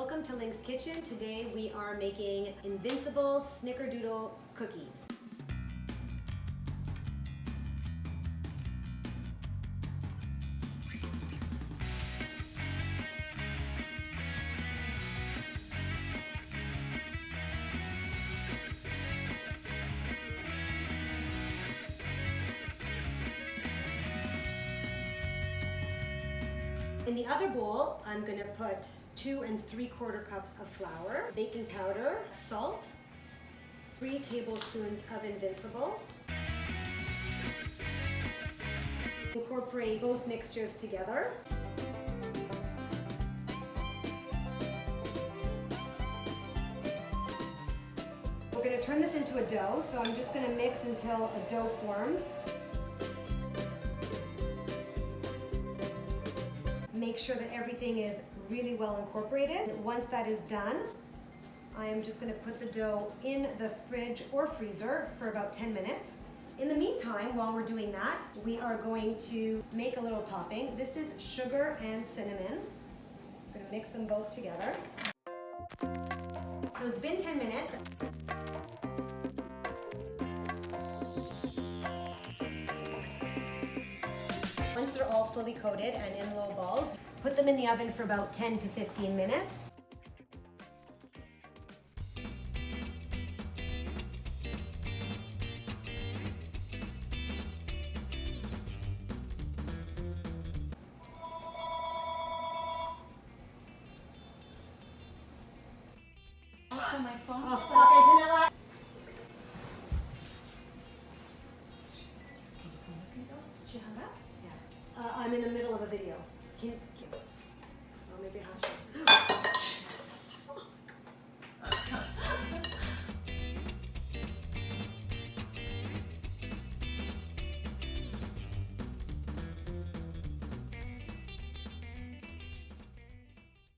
Welcome to LYNQ's Kitchen. Today we are making Invincible Snickerdoodle cookies. In the other bowl, I'm going to put 2 3/4 cups of flour, baking powder, salt, 3 tablespoons of Invincible. Incorporate both mixtures together. We're going to turn this into a dough, so I'm just going to mix until a dough forms. Make sure that everything is really well incorporated. Once that is done, I am just going to put the dough in the fridge or freezer for about 10 minutes. In the meantime, while we're doing that, we are going to make a little topping. This is sugar and cinnamon. I'm going to mix them both together. So it's been 10 minutes. Once they're all fully coated and in little balls, put them in the oven for about 10 to 15 minutes. Also, my phone. Oh, fuck, Antonella! She hung up? I'm in the middle of a video. Can